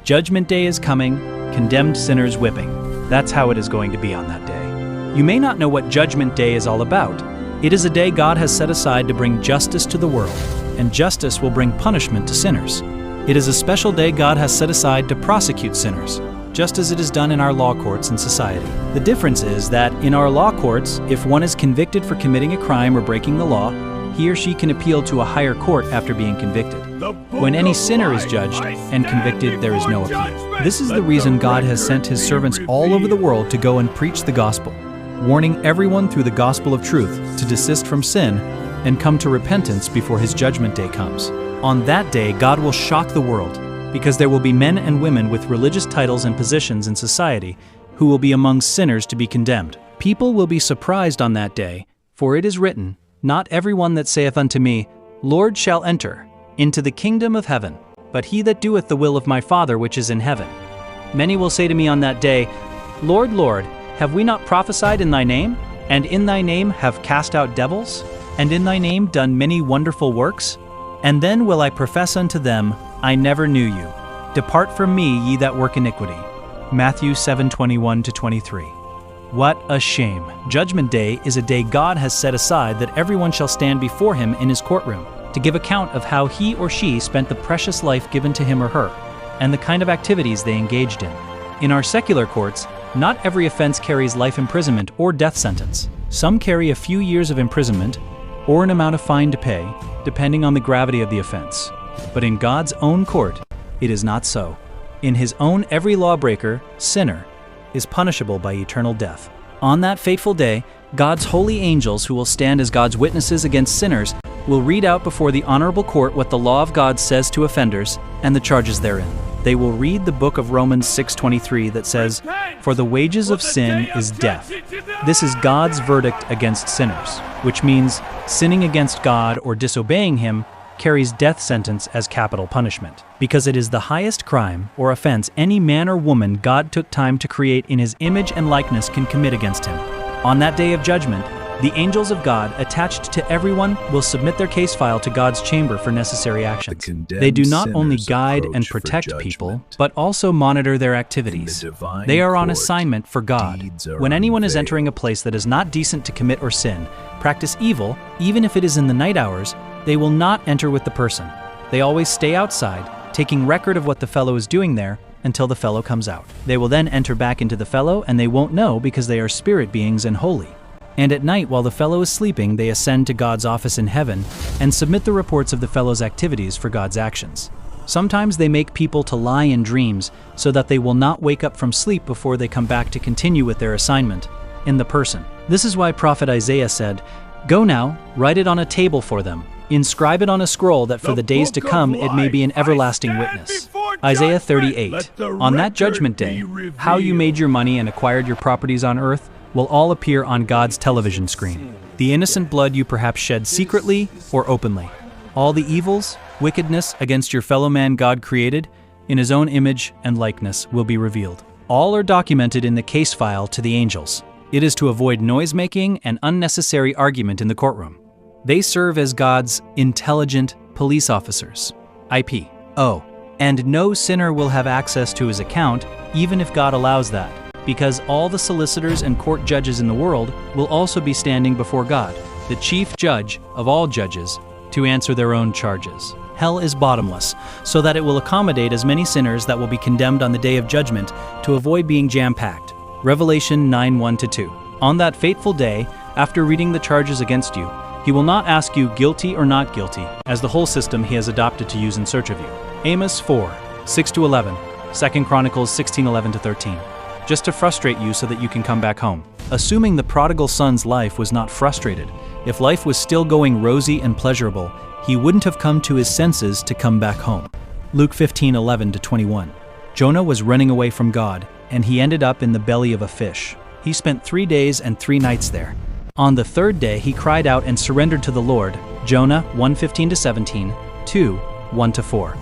Judgment Day is coming, condemned sinners whipping. That's how it is going to be on that day. You may not know what Judgment Day is all about. It is a day God has set aside to bring justice to the world, and justice will bring punishment to sinners. It is a special day God has set aside to prosecute sinners, just as it is done in our law courts and society. The difference is that in our law courts, if one is convicted for committing a crime or breaking the law, he or she can appeal to a higher court after being convicted. When any sinner is judged and convicted, there is no appeal. This is the reason God has sent His servants all over the world to go and preach the gospel, warning everyone through the gospel of truth to desist from sin and come to repentance before His judgment day comes. On that day, God will shock the world, because there will be men and women with religious titles and positions in society who will be among sinners to be condemned. People will be surprised on that day, for it is written, "Not everyone that saith unto me, Lord, shall enter into the kingdom of heaven, but he that doeth the will of my Father which is in heaven. Many will say to me on that day, Lord, Lord, have we not prophesied in thy name? And in thy name have cast out devils? And in thy name done many wonderful works? And then will I profess unto them, I never knew you. Depart from me, ye that work iniquity." Matthew 7:21-23. What a shame. Judgment Day is a day God has set aside that everyone shall stand before Him in His courtroom to give account of how he or she spent the precious life given to him or her, and the kind of activities they engaged in. In our secular courts, not every offense carries life imprisonment or death sentence. Some carry a few years of imprisonment or an amount of fine to pay, depending on the gravity of the offense. But in God's own court, it is not so. In His own, every lawbreaker, sinner, is punishable by eternal death. On that fateful day, God's holy angels, who will stand as God's witnesses against sinners, will read out before the honorable court what the law of God says to offenders and the charges therein. They will read the book of Romans 6:23 that says, "For the wages of sin is death." This is God's verdict against sinners, which means sinning against God or disobeying Him carries death sentence as capital punishment, because it is the highest crime or offense any man or woman God took time to create in His image and likeness can commit against Him. On that day of judgment, the angels of God attached to everyone will submit their case file to God's chamber for necessary actions. They do not only guide and protect people, but also monitor their activities. They are on assignment for God. When anyone is entering a place that is not decent to commit or sin, practice evil, even if it is in the night hours, they will not enter with the person. They always stay outside, taking record of what the fellow is doing there until the fellow comes out. They will then enter back into the fellow, and they won't know because they are spirit beings and holy. And at night, while the fellow is sleeping, they ascend to God's office in heaven and submit the reports of the fellow's activities for God's actions. Sometimes they make people to lie in dreams so that they will not wake up from sleep before they come back to continue with their assignment in the person. This is why Prophet Isaiah said, "Go now, write it on a table for them. Inscribe it on a scroll that for the days to come it may be an everlasting witness." Isaiah 38. On that judgment day, how you made your money and acquired your properties on earth will all appear on God's television screen. The innocent blood you perhaps shed secretly or openly. All the evils, wickedness against your fellow man God created in His own image and likeness will be revealed. All are documented in the case file to the angels. It is to avoid noise-making and unnecessary argument in the courtroom. They serve as God's intelligent police officers. IP. And no sinner will have access to his account, even if God allows that, because all the solicitors and court judges in the world will also be standing before God, the chief judge of all judges, to answer their own charges. Hell is bottomless, so that it will accommodate as many sinners that will be condemned on the day of judgment to avoid being jam-packed. Revelation 9:1-2. On that fateful day, after reading the charges against you, He will not ask you guilty or not guilty, as the whole system He has adopted to use in search of you. Amos 4:6-11, 2 Chronicles 16:11-13. Just to frustrate you so that you can come back home. Assuming the prodigal son's life was not frustrated, if life was still going rosy and pleasurable, he wouldn't have come to his senses to come back home. Luke 15:11-21. Jonah was running away from God, and he ended up in the belly of a fish. He spent 3 days and 3 nights there. On the 3rd day he cried out and surrendered to the Lord. Jonah 1:15-17, 2:1-4.